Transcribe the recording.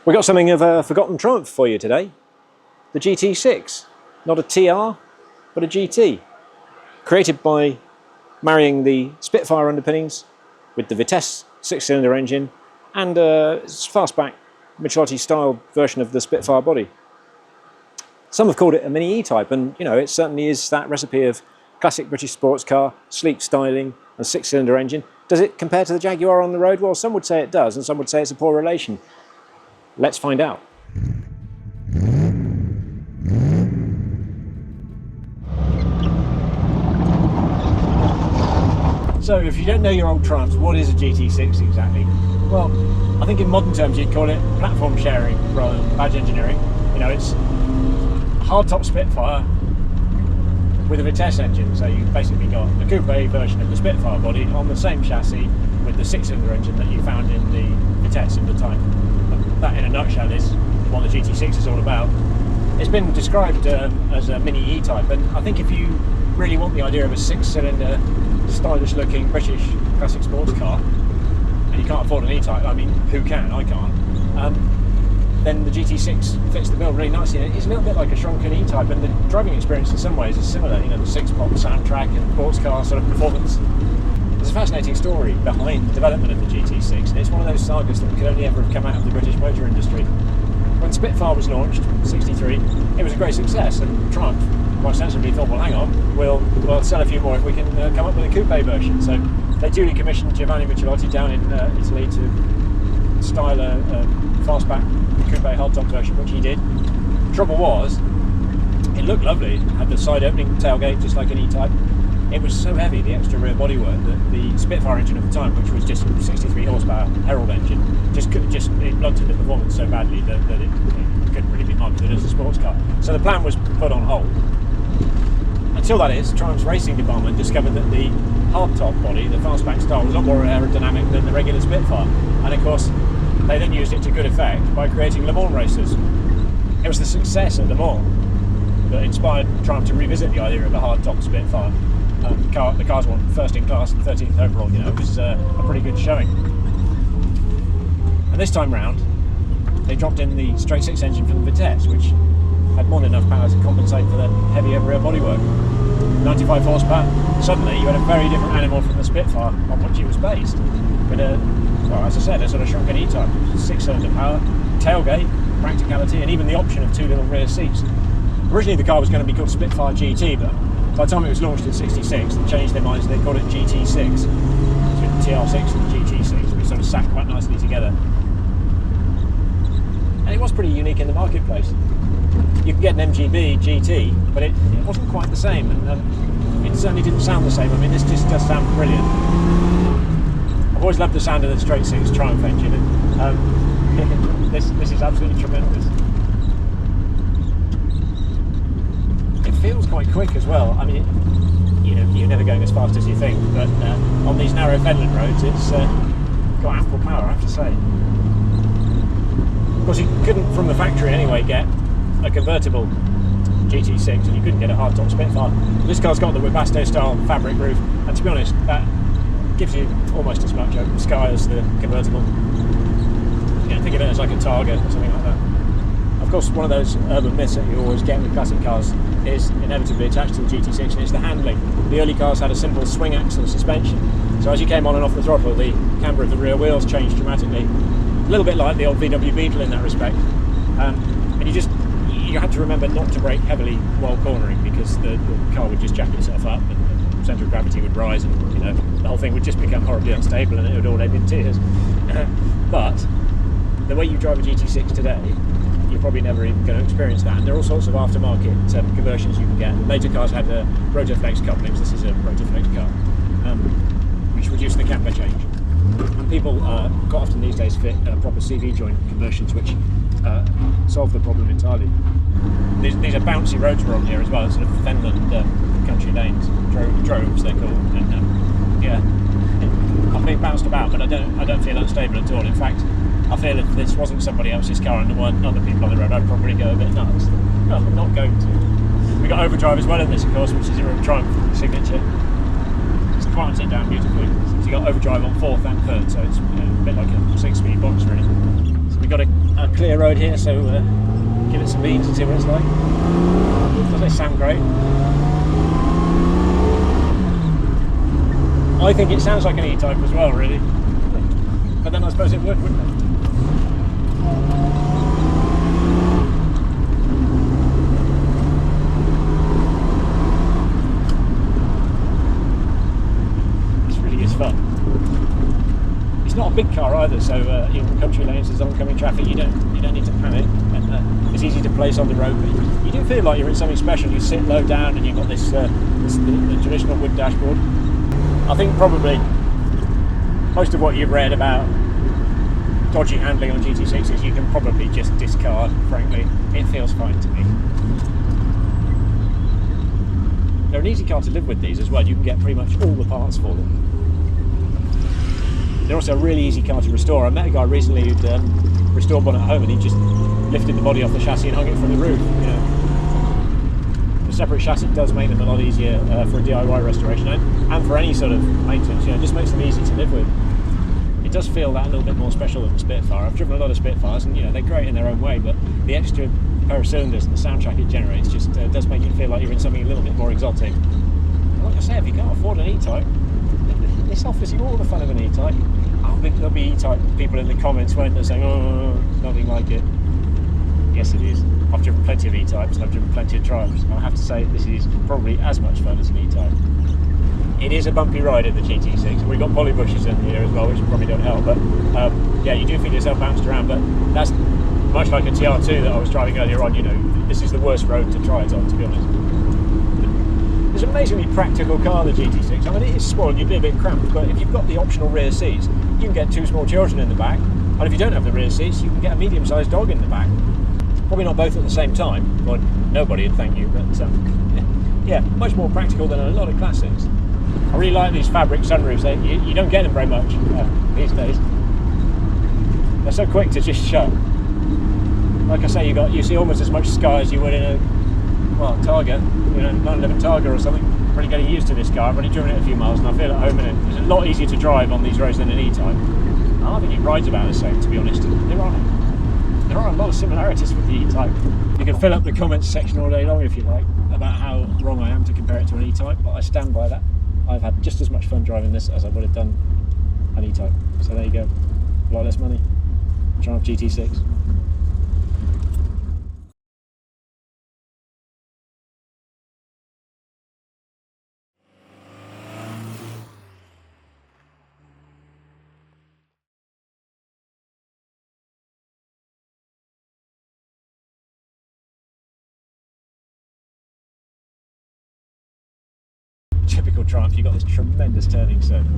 We've got something of a forgotten triumph for you today. The GT6. Not a TR, but a GT. Created by marrying the Spitfire underpinnings with the Vitesse 6-cylinder engine and a fastback Michelotti style version of the Spitfire body. Some have called it a mini E-Type, and you know, it certainly is that recipe of classic British sports car, sleek styling and 6-cylinder engine. Does it compare to the Jaguar on the road? Well, some would say it does, and some would say it's a poor relation. Let's find out. So, if you don't know your old Triumphs, what is a GT6 exactly? Well, I think in modern terms you'd call it platform sharing rather than badge engineering. You know, it's a hardtop Spitfire with a Vitesse engine, so you've basically got a coupe version of the Spitfire body on the same chassis with the 6-cylinder engine that you found in the Vitesse at the time. But that, in a nutshell, is what the GT6 is all about. It's been described as a mini E-Type, and I think if you really want the idea of a 6-cylinder, stylish-looking British classic sports car, and you can't afford an E-Type, I mean, who can? I can't. Then the GT6 fits the bill really nicely. It's a little bit like a shrunken E-Type, and the driving experience in some ways is similar. You know, the 6-pop soundtrack and sports car sort of performance. There's a fascinating story behind the development of the GT6, and it's one of those sagas that could only ever have come out of the British motor industry. When Spitfire was launched in '63, it was a great success, and Triumph quite sensibly thought, well, hang on, we'll sell a few more if we can come up with a coupe version. So they duly commissioned Giovanni Michelotti down in Italy to style a fastback coupe hardtop version, which he did. Trouble was, it looked lovely. It had the side opening tailgate just like an E-Type. It was so heavy, the extra rear bodywork, that the Spitfire engine at the time, which was just 63 horsepower Herald engine, it blunted the performance so badly that it couldn't really be marketed as a sports car. So the plan was put on hold. Until that is, Triumph's racing department discovered that the hardtop body, the fastback style, was a lot more aerodynamic than the regular Spitfire. And of course, they then used it to good effect by creating Le Mans racers. It was the success at Le Mans that inspired Triumph to revisit the idea of a hardtop Spitfire. The cars won first in class and 13th overall. You know, it was a pretty good showing. And this time round, they dropped in the straight 6 engine from the Vitesse, which had more than enough power to compensate for the heavier rear bodywork. 95 horsepower. Suddenly, you had a very different animal from the Spitfire on which it was based. But well, as I said, a sort of shrunken E-Type, 6-cylinder power, tailgate, practicality, and even the option of 2 little rear seats. Originally, the car was going to be called Spitfire GT, but by the time it was launched in '66, they changed their minds. They called it GT6. So the TR6 and the GT6, which sort of sat quite nicely together. And it was pretty unique in the marketplace. You could get an MGB GT, but it wasn't quite the same, and it certainly didn't sound the same. I mean, this just does sound brilliant. I've always loved the sound of the straight 6 Triumph engine, and this is absolutely tremendous. It feels quite quick as well. I mean, you know, you're never going as fast as you think, but on these narrow Fenland roads, it's got ample power, I have to say. Of course, you couldn't, from the factory anyway, get a convertible GT6, and you couldn't get a hardtop Spitfire. This car's got the Webasto style fabric roof, and to be honest, that gives you almost as much open sky as the convertible. You know, think of it as like a Targa or something like that. Of course, one of those urban myths that you always get with classic cars is inevitably attached to the GT6, and it's the handling. The early cars had a simple swing axle suspension, so as you came on and off the throttle, the camber of the rear wheels changed dramatically. A little bit like the old VW Beetle in that respect. And you had to remember not to brake heavily while cornering, because the car would just jack itself up and the centre of gravity would rise, and you know, the whole thing would just become horribly unstable and it would all end in tears. But the way you drive a GT6 today, you're probably never even going to experience that. And there are all sorts of aftermarket conversions you can get. Later cars had Rotoflex couplings. This is a Rotoflex car, which reduced the camber change. And people quite often these days fit proper CV joint conversions, which solve the problem entirely. These are bouncy roads we're on here as well, sort of Fenland country lanes, droves they're called. And yeah, I'm being bounced about, but I don't feel unstable at all. In fact, I feel if this wasn't somebody else's car and there weren't other people on the road, I'd probably go a bit nuts. No, I'm not going to. We've got overdrive as well in this, of course, which is a Triumph signature. It's quiets it down beautifully. So you've got overdrive on 4th and 3rd, so it's a bit like a 6-speed box, really. So We've got a clear road here, so give it some beans and see what it's like. Doesn't they sound great? I think it sounds like an E-Type as well, really. But then I suppose it would, wouldn't it? This really is fun. It's not a big car either, so in country lanes, there's oncoming traffic. You don't need to panic, and it's easy to place on the road. But you do feel like you're in something special. You sit low down, and you've got this the traditional wood dashboard. I think probably most of what you've read about dodgy handling on GT6s you can probably just discard, frankly. It feels fine to me. They're an easy car to live with, these as well. You can get pretty much all the parts for them. They're also a really easy car to restore. I met a guy recently who'd restored one at home, and he just lifted the body off the chassis and hung it from the roof. You know, the separate chassis does make them a lot easier for a DIY restoration, and for any sort of maintenance. You know, it just makes them easy to live with. It does feel that a little bit more special than the Spitfire. I've driven a lot of Spitfires, and you know they're great in their own way, but the extra pair of cylinders and the soundtrack it generates just does make you feel like you're in something a little bit more exotic. And like I say, if you can't afford an E-Type, this offers you all the fun of an E-Type. I think there'll be E-Type people in the comments, won't they, saying, "Oh, nothing like it." Yes, it is. I've driven plenty of E-Types and I've driven plenty of Triumphs, and I have to say this is probably as much fun as an E-Type. It is a bumpy ride in the GT6, and we've got poly bushes in here as well, which probably don't help, but yeah, you do feel yourself bounced around, but that's much like a TR2 that I was driving earlier on. You know, this is the worst road to try it on, to be honest. It's an amazingly practical car, the GT6. I mean, it is small and you'd be a bit cramped, but if you've got the optional rear seats, you can get two small children in the back, and if you don't have the rear seats, you can get a medium-sized dog in the back. Probably not both at the same time, well, nobody would thank you, but yeah, much more practical than a lot of classics. I really like these fabric sunroofs. You don't get them very much these days. They're so quick to just shut. Like I say, you see almost as much sky as you would in a Targa, you know, 911 Targa or something. I'm really getting used to this car. I've only driven it a few miles and I feel at home in it. It's a lot easier to drive on these roads than an E-Type. I think it rides about the same, to be honest. There are a lot of similarities with the E-Type. You can fill up the comments section all day long if you like about how wrong I am to compare it to an E-Type, but I stand by that. I've had just as much fun driving this as I would have done an E-Type. So there you go. A lot less money. Triumph GT6. Typical Triumph, you've got this tremendous turning circle.